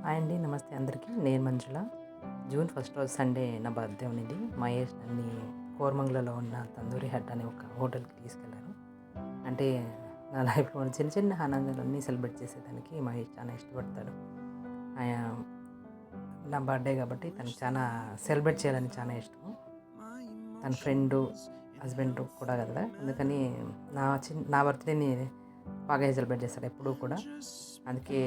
Hi అండి. నమస్తే అందరికీ. నేను మంజుల. జూన్ ఫస్ట్ రోజు సండే నా బర్త్‌డే ఉన్నింది. మహేష్ నన్ను కోరమంగళలో ఉన్న తందూరి హట్ అనే ఒక హోటల్‌కి తీసుకెళ్లారు. అంటే నా లైఫ్‌లో చిన్న చిన్న ఆనందాలన్నీ సెలబ్రేట్ చేసేదానికి మహేష్ చాలా ఇష్టపడతాడు. ఆయ నా బర్త్‌డే కాబట్టి తనకి చాలా సెలబ్రేట్ చేయాలని చాలా ఇష్టం. తన ఫ్రెండు, హస్బెండ్ కూడా కదా! అందుకని నా బర్త్‌డేని బాగా సెలబ్రేట్ చేస్తాడు ఎప్పుడూ కూడా. అందుకే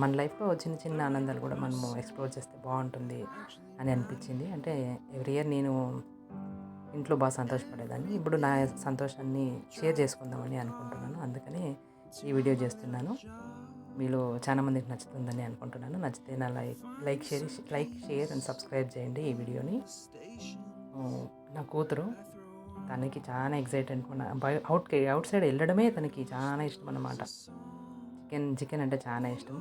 మన లైఫ్‌లో చిన్న చిన్న ఆనందాలు కూడా మనము ఎక్స్‌ప్లోర్ చేస్తే బాగుంటుంది అని అనిపించింది. అంటే ఎవ్రీ ఇయర్ నేను ఇంట్లో బాగా సంతోషపడేదాన్ని. ఇప్పుడు నా సంతోషాన్ని షేర్ చేసుకుందామని అనుకుంటున్నాను. అందుకని ఈ వీడియో చేస్తున్నాను. మీలో చాలా మందికి నచ్చుతుందని అనుకుంటున్నాను. నచ్చితే నా లైక్, షేర్ అండ్ సబ్స్క్రైబ్ చేయండి ఈ వీడియోని. నా కూతురు తనకి చాలా ఎక్సైటెడ్ అవుట్ సైడ్ వెళ్ళడమే తనకి చాలా ఇష్టం అన్నమాట. చికెన్ అంటే చాలా ఇష్టం.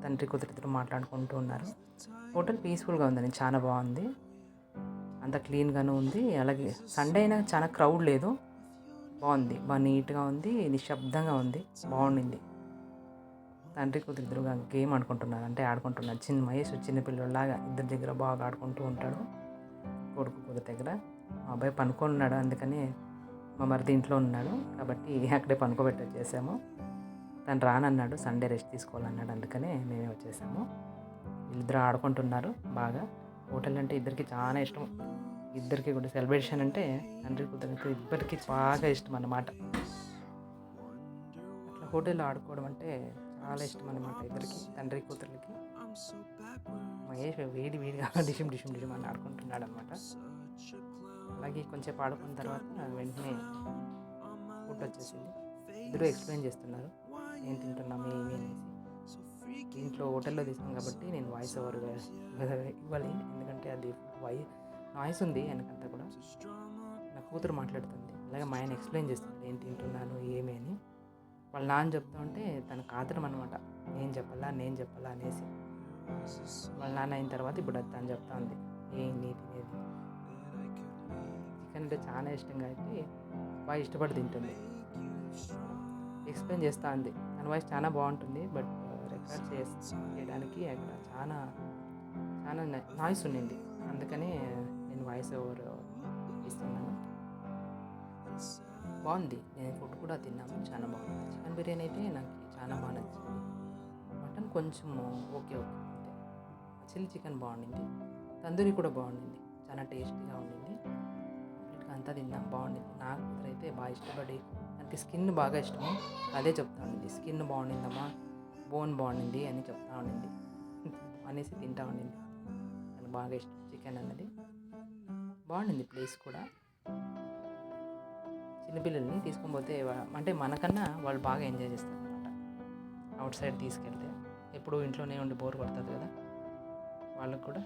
తండ్రి కూతురిద్దరు మాట్లాడుకుంటూ ఉన్నారు. హోటల్ పీస్ఫుల్గా ఉందండి, చాలా బాగుంది. అంత క్లీన్గాను ఉంది. అలాగే సండే అయినా చాలా క్రౌడ్ లేదు. బాగుంది, బాగా నీట్గా ఉంది, నిశ్శబ్దంగా ఉంది, బాగుండింది. తండ్రి కూతురిద్దరుగా గేమ్ ఆడుకుంటున్నారు, అంటే ఆడుకుంటున్నారు. మహేష్ చిన్నపిల్లలాగా ఇద్దరి దగ్గర బాగా ఆడుకుంటూ ఉంటాడు. కొడుకు కూతురు దగ్గర. మా అబ్బాయి పనుకొని ఉన్నాడు, అందుకని మా మరిది ఇంట్లో ఉన్నాడు కాబట్టి అక్కడే పనుకోబెట్టొచ్చేసాము. తను రానన్నాడు, సండే రెస్ట్ తీసుకోవాలన్నాడు, అందుకనే మేమే వచ్చేసాము. వీళ్ళిద్దరు ఆడుకుంటున్నారు బాగా. హోటల్ అంటే ఇద్దరికి చాలా ఇష్టం. ఇద్దరికి కూడా సెలబ్రేషన్ అంటే తండ్రి కూతురికి ఇద్దరికి బాగా ఇష్టం అన్నమాట. అట్లా హోటల్లో ఆడుకోవడం అంటే చాలా ఇష్టం అన్నమాట ఇద్దరికి, తండ్రి కూతుర్లకి. మహేష్ వేడిగా డిషిమ్ డిషిమ్ డిషిమ్ అని ఆడుకుంటున్నాడు అనమాట. అలాగే కొంచెం ఆడుకున్న తర్వాత వెంటనే ఫుడ్ వచ్చేసింది. ఇద్దరు ఎక్స్ప్లెయిన్ చేస్తున్నారు ఏం తింటున్నాము ఏమి అనేసి. దీంట్లో హోటల్లో తీసాం కాబట్టి నేను వాయిస్ ఓవర్ ఇవ్వాలి, ఎందుకంటే అది నాయిస్ ఉంది వెనకంతా కూడా. నా కూతురు మాట్లాడుతుంది, అలాగే మా ఆయన ఎక్స్ప్లెయిన్ చేస్తుంది ఏం తింటున్నాను ఏమి అని. వాళ్ళ నాన్న చెప్తా ఉంటే తన కాతరం అనమాట, నేను చెప్పాలా అనేసి. వాళ్ళ నాన్న అయిన తర్వాత ఇప్పుడు అది తను చెప్తా ఉంది ఏం నీ తినేది. చికెన్ అంటే చాలా ఇష్టం కాబట్టి బాగా ఇష్టపడి తింటుంది. ఎక్స్ప్లెయిన్ చేస్తూ ఉంది. తన వాయిస్ చాలా బాగుంటుంది, బట్ రికార్డ్ చేయడానికి అక్కడ చాలా చాలా నాయిస్ ఉండింది, అందుకని నేను వాయిస్ ఓవర్ ఇస్తున్నాను. బాగుంది. నేను ఫుడ్ కూడా తిన్నాము, చాలా బాగుంది. చికెన్ బిర్యానీ అయితే నాకు చాలా బాగా నచ్చింది. మటన్ కొంచెం ఓకే అంతే. చిల్లీ చికెన్ బాగుండింది. తందూరి కూడా బాగుండింది, చాలా టేస్టీగా ఉండింది. కంప్లీట్గా అంతా తిన్నాం, బాగుండింది. నా కూతురు అయితే బాగా ఇష్టపడి, నాకు స్కిన్ బాగా ఇష్టము, అదే చెప్తా ఉండింది. స్కిన్ బాగుండిందమ్మా, బోన్ బాగుండింది అని చెప్తా ఉండింది అనేసి తింటా ఉండింది. నాకు బాగా ఇష్టం చికెన్ అన్నది. బాగుండింది ప్లేస్ కూడా. చిన్నపిల్లల్ని తీసుకొని పోతే అంటే మనకన్నా వాళ్ళు బాగా ఎంజాయ్ చేస్తారు అనమాట. అవుట్ సైడ్ తీసుకెళ్తే ఎప్పుడు ఇంట్లోనే ఉండి బోర్ కొడుతుంది కదా వాళ్ళకు కూడా.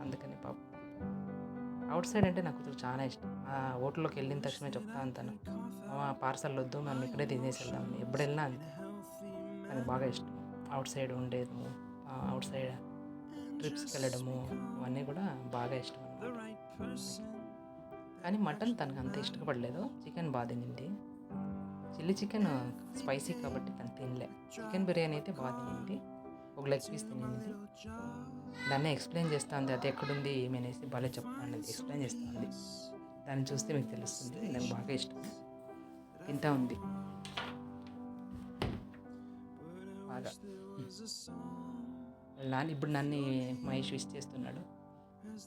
అందుకని పాపం అవుట్ సైడ్ అంటే నాకు చాలా ఇష్టం. ఆ హోటల్లోకి వెళ్ళిన తక్షణమే చెప్తా అంతాను, పార్సల్ వద్దు, మనం ఇక్కడే తినేసి వెళ్దాం. ఎప్పుడు వెళ్ళినా అంతే. నాకు బాగా ఇష్టం అవుట్ సైడ్ ఉండేది, అవుట్ సైడ్ ట్రిప్స్కి వెళ్ళడము, ఇవన్నీ కూడా బాగా ఇష్టం అన్నమాట. కానీ మటన్ తనకు అంత ఇష్టపడలేదు, చికెన్ బాగా తినింది. చిల్లీ చికెన్ స్పైసీ కాబట్టి తను తినలే. చికెన్ బిర్యానీ అయితే బాగా తినింది, ఒక లెగ్ పీస్ తినింది. దాన్ని ఎక్స్ప్లెయిన్ చేస్తుంది, అది ఎక్కడుంది ఏమి అనేసి బాగా చెప్తాను, ఎక్స్ప్లెయిన్ చేస్తుంది. దాన్ని చూస్తే మీకు తెలుస్తుంది. నాకు బాగా ఇష్టం, తింటా ఉంది బాగా. నాన్న ఇప్పుడు నన్ను మహేష్ విష్ చేస్తున్నాడు,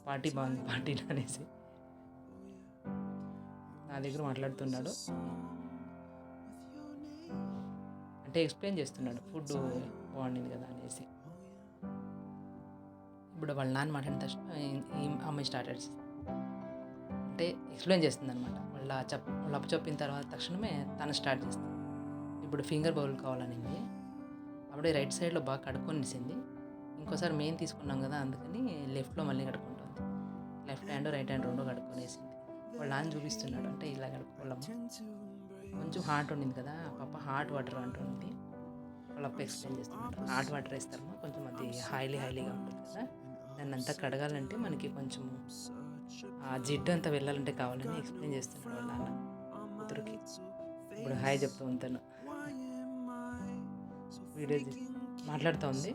పార్టీ బాగుంది పార్టీ అనేసి నా దగ్గర మాట్లాడుతున్నాడు. అంటే ఎక్స్ప్లెయిన్ చేస్తున్నాడు ఫుడ్ బాగుండింది కదా అనేసి. ఇప్పుడు వాళ్ళ నాన్న మాట్లాడిన తక్షణ ఈ అమ్మాయి స్టార్ట్ చేస్తుంది, అంటే ఎక్స్ప్లెయిన్ చేస్తుంది అనమాట. వాళ్ళ అప్పు చెప్పిన తర్వాత తక్షణమే తను స్టార్ట్ చేస్తుంది. ఇప్పుడు ఫింగర్ బౌల్ కావాలనింది, అప్పుడే రైట్ సైడ్లో బాగా కడుక్కొనిసింది. ఇంకోసారి మేము తీసుకున్నాం కదా, అందుకని లెఫ్ట్లో మళ్ళీ కడుక్కుంటుంది. లెఫ్ట్ హ్యాండ్ రైట్ హ్యాండ్ రెండు కడుక్కొనేసింది. వాళ్ళ నాన్న చూపిస్తున్నాడు, అంటే ఇలా కడుక్కోవాలమ్మా, కొంచెం హాట్ ఉండింది కదా పాప, హాట్ వాటర్ అంటుంది. వాళ్ళ అప్ప ఎక్స్ప్లెయిన్ చేస్తున్నాడు, హాట్ వాటర్ వేస్తారమ్మా, కొంచెం అది హైలీగా ఉంటుంది కదా, దాన్ని అంతా కడగాలంటే మనకి కొంచెం ఆ జిడ్డు అంతా వెళ్ళాలంటే కావాలని ఎక్స్ప్లెయిన్ చేస్తున్నాడు వాళ్ళ నాన్న కూతురికి. ఇప్పుడు హాయ్ చెప్తూ ఉంటాను, వీడియో మాట్లాడుతూ ఉంది.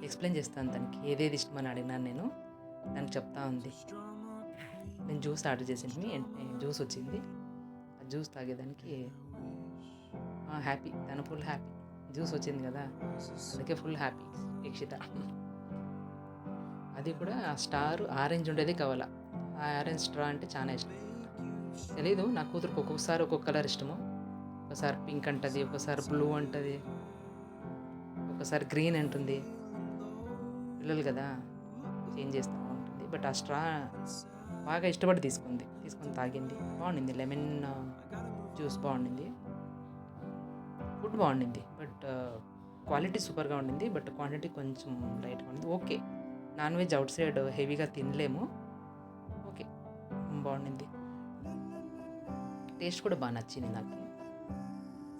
ఎక్స్ప్లెయిన్ చేస్తాను తనకి ఏదేది ఇష్టమని అడిగినాను నేను. తనకు చెప్తా ఉంది. నేను జ్యూస్ ఆర్డర్ చేసింటిని. వెంటనే జ్యూస్ వచ్చింది. ఆ జ్యూస్ తాగేదానికి హ్యాపీ. తను ఫుల్ హ్యాపీ. జ్యూస్ వచ్చింది కదా! అందుకే ఫుల్ హ్యాపీ ఈక్షిత. అది కూడా ఆ స్టార్ ఆరెంజ్ ఉండేదే కావాలా. ఆ ఆరెంజ్ స్ట్రా అంటే చాలా ఇష్టం. తెలీదు నా కూతురికి ఒక్కొక్కసారి ఒక్కొక్క కలర్ ఇష్టము. ఒకసారి పింక్ అంటది, ఒకసారి బ్లూ అంటది, ఒకసారి గ్రీన్ అంటుంది. పిల్లలు కదా! చేంజ్ చేస్తూ ఉంటుంది. బట్ ఆ స్ట్రా బాగా ఇష్టపడి తీసుకొని తాగింది. బాగుండింది. లెమన్ జ్యూస్ బాగుండింది. ఫుడ్ బాగుండింది. బట్ క్వాలిటీ సూపర్గా ఉండింది. బట్ క్వాంటిటీ కొంచెం లైట్గా ఉండింది. Okay, non veg out side హెవీగా తినలేము. ఓకే, బాగుండింది. టేస్ట్ కూడా బాగా నచ్చింది నాకు.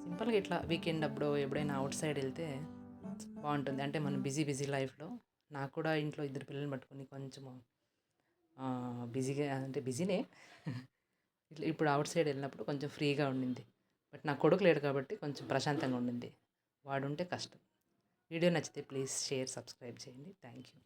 సింపుల్గా ఇట్లా వీకెండ్ అప్పుడు ఎప్పుడైనా అవుట్ సైడ్ వెళ్తే బాగుంటుంది. అంటే మన బిజీ లైఫ్లో నాకు కూడా ఇంట్లో 2 పిల్లల్ని పట్టుకొని కొంచెము బిజీగా అంటే బిజీనే. ఇట్లా ఇప్పుడు అవుట్ సైడ్ వెళ్ళినప్పుడు కొంచెం ఫ్రీగా ఉండింది. బట్ నా కొడుకు లేడు కాబట్టి కొంచెం ప్రశాంతంగా ఉండింది. వాడుంటే కష్టం. వీడియో నచ్చితే ప్లీజ్ షేర్, సబ్స్క్రైబ్ చేయండి. Thank you.